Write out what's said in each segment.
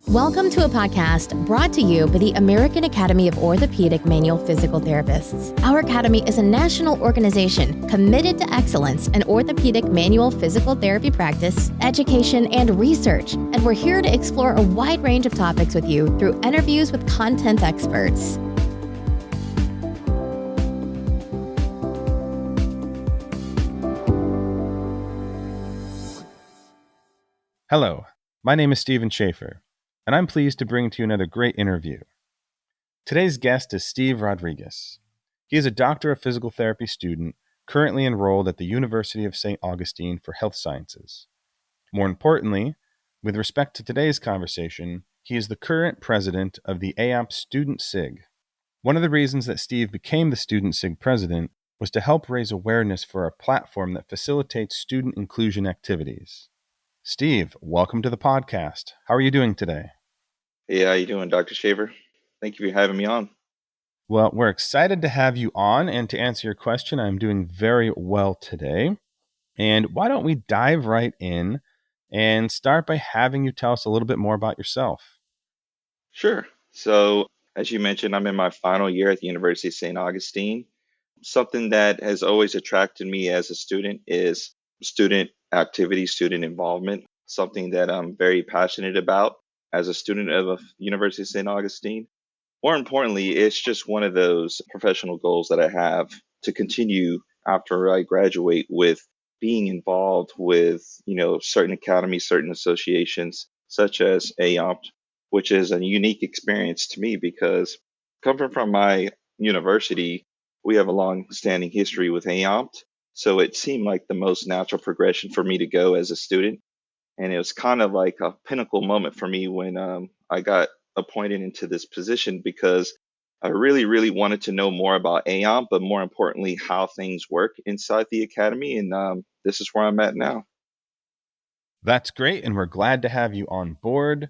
Welcome to a podcast brought to you by the American Academy of Orthopedic Manual Physical Therapists. Our academy is a national organization committed to excellence in orthopedic manual physical therapy practice, education, and research, and we're here to explore a wide range of topics with you through interviews with content experts. Hello, my name is Shaffer, and I'm pleased to bring to you another great interview. Today's guest is Steve Rodriguez. He is a Doctor of Physical Therapy student currently enrolled at the University of St. Augustine for Health Sciences. More importantly, with respect to today's conversation, he is the current president of the AAOMPT Student SIG. One of the reasons that Steve became the Student SIG president was to help raise awareness for a platform that facilitates student inclusion activities. Steve, welcome to the podcast. How are you doing today? Hey, how you doing, Dr. Shaver? Thank you for having me on. Well, we're excited to have you on, and to answer your question, I'm doing very well today. And why don't we dive right in and start by having you tell us a little bit more about yourself? Sure. So, as you mentioned, I'm in my final year at the University of St. Augustine. Something that has always attracted me as a student is student activity, student involvement, something that I'm very passionate about as a student of the University of St. Augustine. More importantly, it's just one of those professional goals that I have to continue after I graduate with being involved with, certain academies, certain associations, such as AAOMPT, which is a unique experience to me because coming from my university, we have a long-standing history with AAOMPT. So it seemed like the most natural progression for me to go as a student. And it was kind of like a pinnacle moment for me when I got appointed into this position because I really, really wanted to know more about AAOMPT, but more importantly, how things work inside the academy. And this is where I'm at now. That's great, and we're glad to have you on board.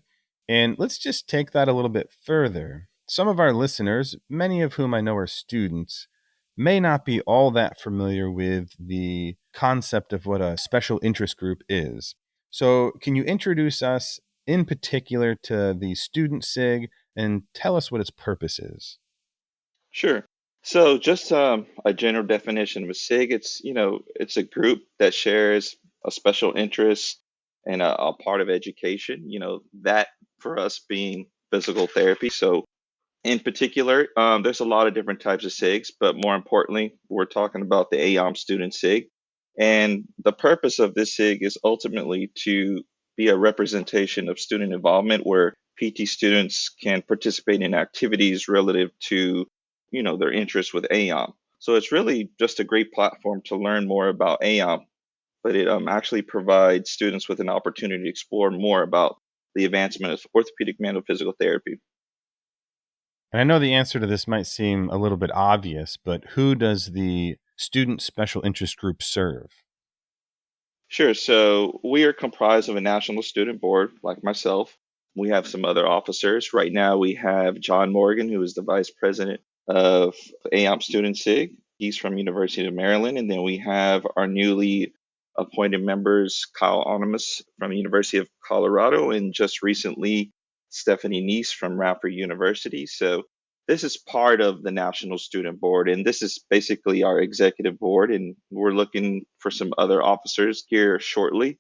And let's just take that a little bit further. Some of our listeners, many of whom I know are students, may not be all that familiar with the concept of what a special interest group is. So can you introduce us in particular to the Student SIG and tell us what its purpose is? Sure. So just a general definition of a SIG, it's a group that shares a special interest and a part of education, that for us being physical therapy. So in particular, there's a lot of different types of SIGs, but more importantly, we're talking about the AAOMPT Student SIG. And the purpose of this SIG is ultimately to be a representation of student involvement where PT students can participate in activities relative to, their interest with AAOMPT. So it's really just a great platform to learn more about AAOMPT, but it actually provides students with an opportunity to explore more about the advancement of orthopedic manual physical therapy. And I know the answer to this might seem a little bit obvious, but who does the Student Special Interest Group serve? Sure. So we are comprised of a national student board, like myself. We have some other officers. Right now, we have John Morgan, who is the vice president of AAOMPT Student SIG. He's from University of Maryland. And then we have our newly appointed members, Kyle Onimus from the University of Colorado, and just recently, Stephanie Neese from Radford University. So this is part of the National Student Board, and this is basically our executive board, and we're looking for some other officers here shortly.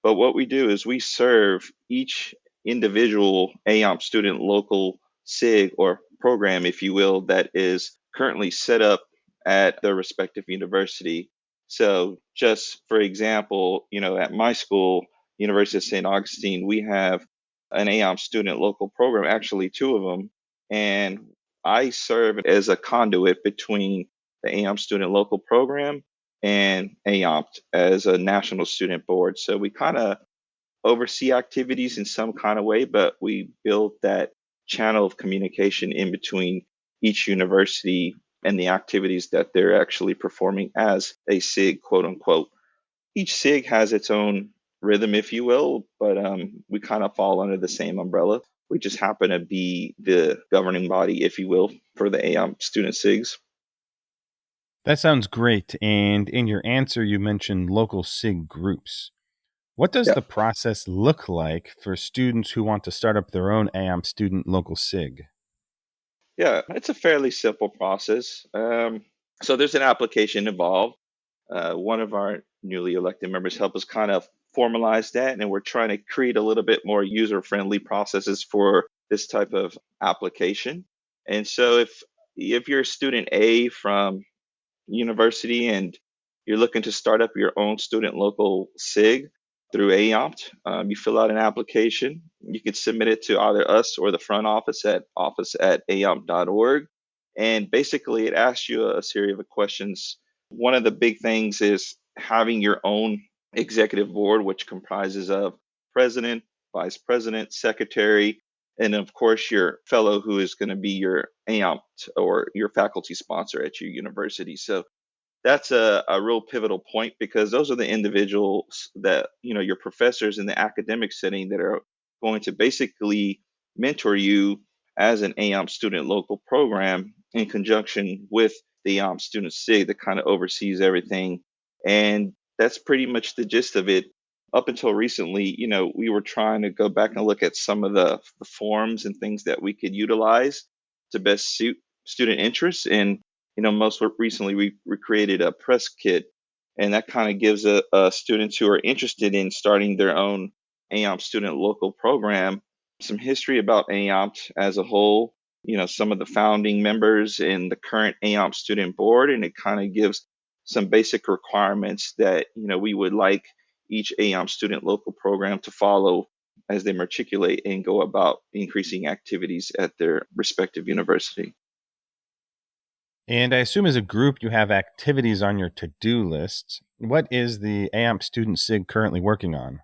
But what we do is we serve each individual AAOMPT student local SIG or program, if you will, that is currently set up at their respective university. So just for example, at my school, University of St. Augustine, we have an AAOMPT student local program, actually two of them. And I serve as a conduit between the AAOMPT student local program and AAOMPT as a national student board. So we kind of oversee activities in some kind of way, but we build that channel of communication in between each university and the activities that they're actually performing as a SIG, quote unquote. Each SIG has its own rhythm, if you will, but we kind of fall under the same umbrella. We just happen to be the governing body, if you will, for the AAOMPT student SIGs. That sounds great. And in your answer, you mentioned local SIG groups. What does Yeah. the process look like for students who want to start up their own AAOMPT Student Local SIG? Yeah, it's a fairly simple process. So there's an application involved. One of our newly elected members helped us kind of formalize that, and we're trying to create a little bit more user-friendly processes for this type of application. And so if you're a student A from university and you're looking to start up your own student local SIG through AOMPT, you fill out an application. You can submit it to either us or the front office at office@aompt.org. And basically, it asks you a series of questions. One of the big things is having your own executive board, which comprises of president, vice president, secretary, and of course your fellow who is going to be your AOMPT or your faculty sponsor at your university. So that's a real pivotal point because those are the individuals that, your professors in the academic setting that are going to basically mentor you as an AOMPT student local program in conjunction with the AOMPT student SIG that kind of oversees everything. And that's pretty much the gist of it. Up until recently, we were trying to go back and look at some of the forms and things that we could utilize to best suit student interests. And most recently, we created a press kit, and that kind of gives students who are interested in starting their own AOMPT student local program some history about AOMPT as a whole, some of the founding members and the current AOMPT student board, and it kind of gives some basic requirements that, we would like each AOMPT student local program to follow as they matriculate and go about increasing activities at their respective university. And I assume as a group you have activities on your to-do list. What is the AAMPT Student SIG currently working on?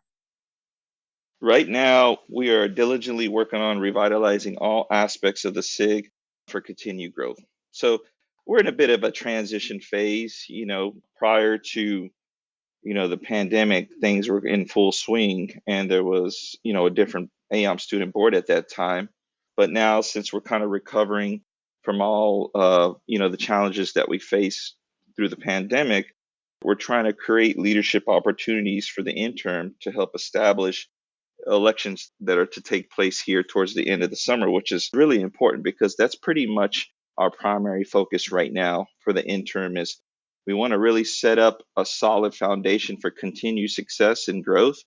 Right now, we are diligently working on revitalizing all aspects of the SIG for continued growth. So we're in a bit of a transition phase. Prior to the pandemic, things were in full swing, and there was a different AOMPT student board at that time. But now, since we're kind of recovering from all the challenges that we face through the pandemic, we're trying to create leadership opportunities for the interim to help establish elections that are to take place here towards the end of the summer, which is really important because that's pretty much our primary focus right now for the interim. Is we want to really set up a solid foundation for continued success and growth,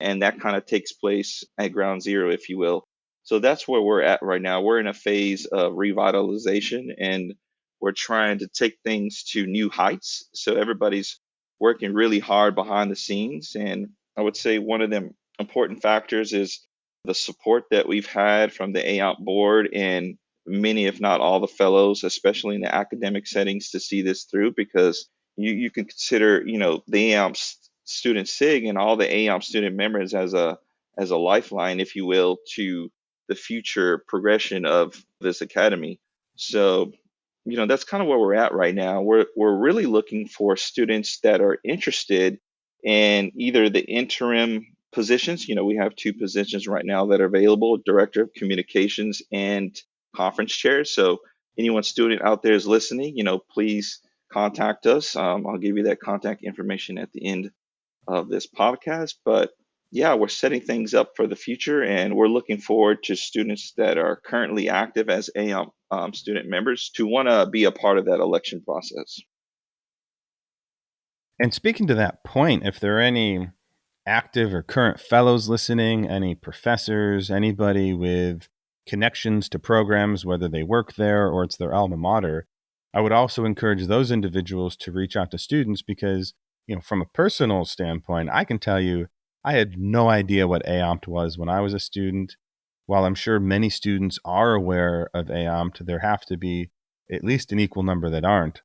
and that kind of takes place at ground zero, if you will. So that's where we're at right now. We're in a phase of revitalization, and we're trying to take things to new heights. So everybody's working really hard behind the scenes, and I would say one of them important factors is the support that we've had from the AOMPT board and many, if not all, the fellows, especially in the academic settings, to see this through. Because you can consider, the AOMPT student SIG and all the AOMPT student members as a lifeline, if you will, to the future progression of this academy. So, that's kind of where we're at right now. We're really looking for students that are interested in either the interim positions. We have two positions right now that are available: Director of Communications and Conference Chair. So anyone student out there is listening, please contact us. I'll give you that contact information at the end of this podcast. But yeah, we're setting things up for the future, and we're looking forward to students that are currently active as AOMPT student members to want to be a part of that election process. And speaking to that point, if there are any active or current fellows listening, any professors, anybody with connections to programs, whether they work there or it's their alma mater, I would also encourage those individuals to reach out to students because, from a personal standpoint, I can tell you I had no idea what AOMPT was when I was a student. While I'm sure many students are aware of AOMPT, there have to be at least an equal number that aren't.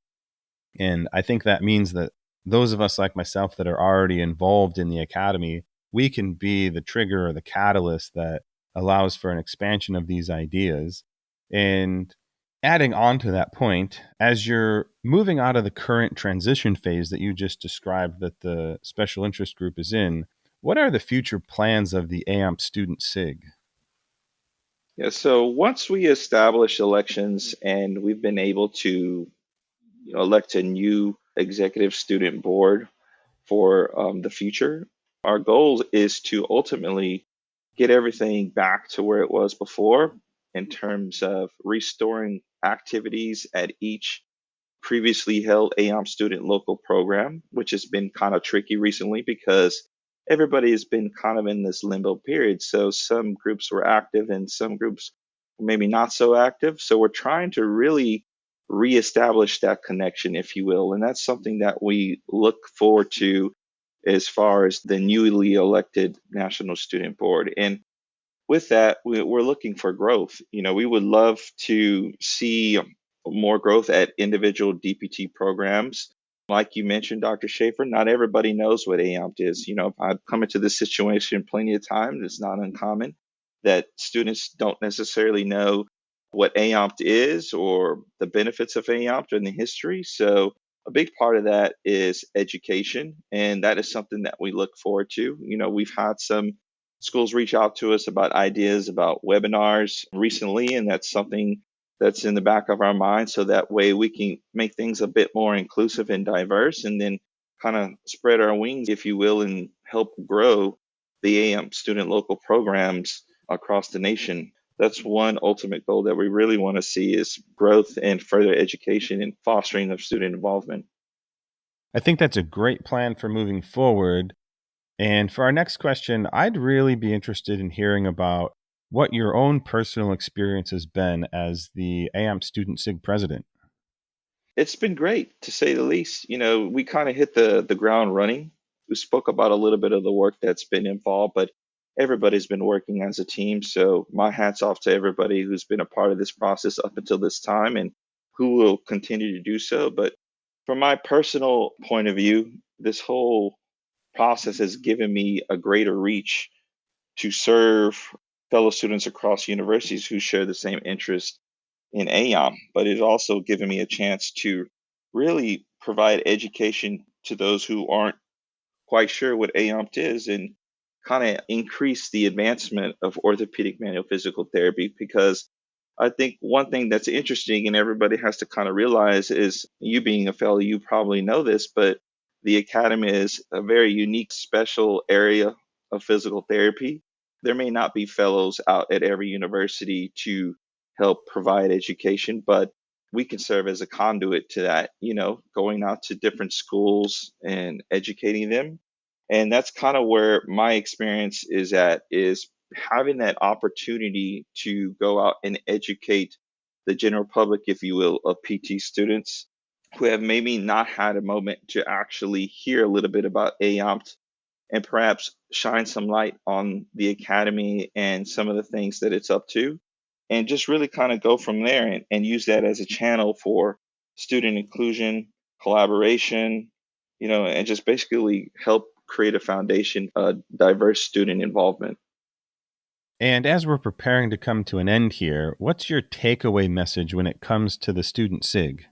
And I think that means that those of us like myself that are already involved in the academy, we can be the trigger or the catalyst that allows for an expansion of these ideas. And adding on to that point, as you're moving out of the current transition phase that you just described that the special interest group is in, what are the future plans of the AAMPT Student SIG? Yeah, so once we establish elections and we've been able to elect a new executive student board for the future, Our goal is to ultimately get everything back to where it was before in terms of restoring activities at each previously held AOMPT student local program, which has been kind of tricky recently because everybody has been kind of in this limbo period. So some groups were active and some groups maybe not so active. So we're trying to really reestablish that connection, if you will. And that's something that we look forward to as far as the newly elected National Student Board. And with that, we're looking for growth. We would love to see more growth at individual DPT programs. Like you mentioned, Dr. Shaffer, not everybody knows what AOMPT is. I've come into this situation plenty of times. It's not uncommon that students don't necessarily know what AOMPT is or the benefits of AOMPT and the history. So a big part of that is education, and that is something that we look forward to. We've had some schools reach out to us about ideas about webinars recently, and that's something that's in the back of our mind. So that way we can make things a bit more inclusive and diverse, and then kind of spread our wings, if you will, and help grow the AMP student local programs across the nation. That's one ultimate goal that we really want to see is growth and further education and fostering of student involvement. I think that's a great plan for moving forward. And for our next question, I'd really be interested in hearing about what your own personal experience has been as the AAOMPT Student SIG president. It's been great, to say the least. We kind of hit the ground running. We spoke about a little bit of the work that's been involved, but everybody's been working as a team. So my hat's off to everybody who's been a part of this process up until this time and who will continue to do so. But from my personal point of view, this whole process has given me a greater reach to serve fellow students across universities who share the same interest in AOM, but it's also given me a chance to really provide education to those who aren't quite sure what AOMPT is and kind of increase the advancement of orthopedic manual physical therapy. Because I think one thing that's interesting and everybody has to kind of realize is, you being a fellow, you probably know this, but the academy is a very unique, special area of physical therapy. There may not be fellows out at every university to help provide education, but we can serve as a conduit to that, going out to different schools and educating them. And that's kind of where my experience is having that opportunity to go out and educate the general public, if you will, of PT students who have maybe not had a moment to actually hear a little bit about AOMPT and perhaps shine some light on the academy and some of the things that it's up to, and just really kind of go from there and use that as a channel for student inclusion, collaboration, and just basically help create a foundation of diverse student involvement. And as we're preparing to come to an end here, what's your takeaway message when it comes to the Student SIG?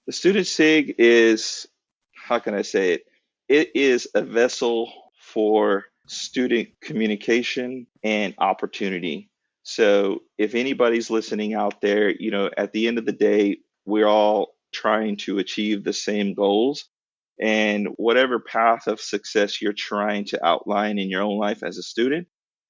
The Student SIG is, how can I say it? It is a vessel for student communication and opportunity. So if anybody's listening out there, at the end of the day, we're all trying to achieve the same goals. And whatever path of success you're trying to outline in your own life as a student,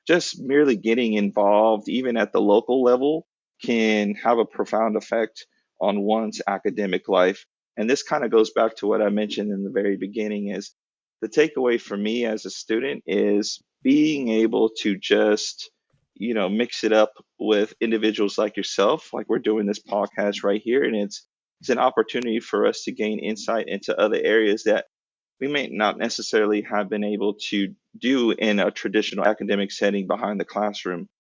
just merely getting involved, even at the local level, can have a profound effect on one's academic life. And this kind of goes back to what I mentioned in the very beginning is the takeaway for me as a student is being able to just, mix it up with individuals like yourself, like we're doing this podcast right here. And it's an opportunity for us to gain insight into other areas that we may not necessarily have been able to do in a traditional academic setting behind the classroom.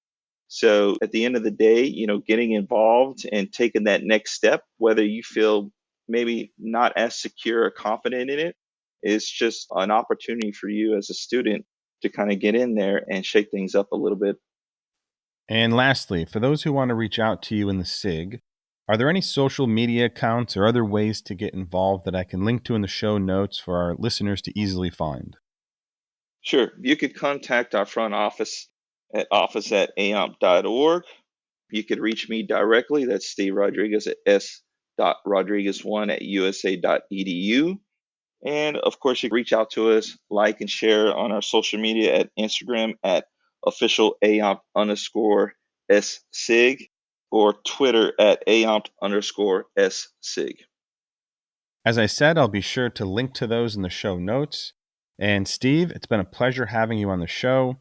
So at the end of the day, getting involved and taking that next step, whether you feel maybe not as secure or confident in it, is just an opportunity for you as a student to kind of get in there and shake things up a little bit. And lastly, for those who want to reach out to you in the SIG, are there any social media accounts or other ways to get involved that I can link to in the show notes for our listeners to easily find? Sure. You could contact our front office at office@aompt.org. You could reach me directly. That's Steve Rodriguez at s.rodriguez1@usa.edu. And of course, you can reach out to us, like and share on our social media at Instagram at official AOMPT_SIG or Twitter at AOMPT_SIG. As I said, I'll be sure to link to those in the show notes. And Steve, it's been a pleasure having you on the show.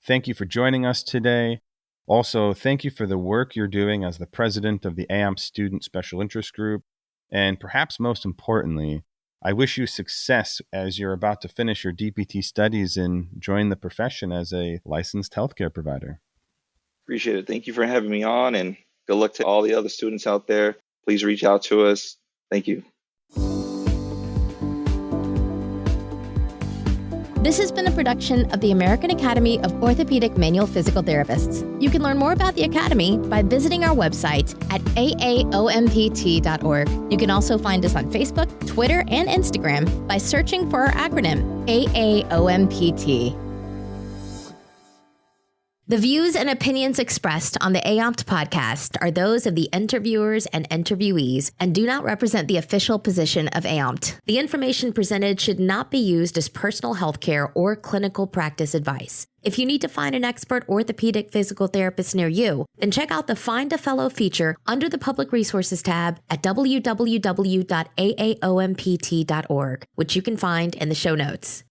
Thank you for joining us today. Also, thank you for the work you're doing as the president of the AAOMPT Student Special Interest Group. And perhaps most importantly, I wish you success as you're about to finish your DPT studies and join the profession as a licensed healthcare provider. Appreciate it. Thank you for having me on, and good luck to all the other students out there. Please reach out to us. Thank you. This has been a production of the American Academy of Orthopedic Manual Physical Therapists. You can learn more about the Academy by visiting our website at AAOMPT.org. You can also find us on Facebook, Twitter, and Instagram by searching for our acronym, AAOMPT. The views and opinions expressed on the AOMPT podcast are those of the interviewers and interviewees and do not represent the official position of AOMPT. The information presented should not be used as personal healthcare or clinical practice advice. If you need to find an expert orthopedic physical therapist near you, then check out the Find a Fellow feature under the Public Resources tab at www.aaompt.org, which you can find in the show notes.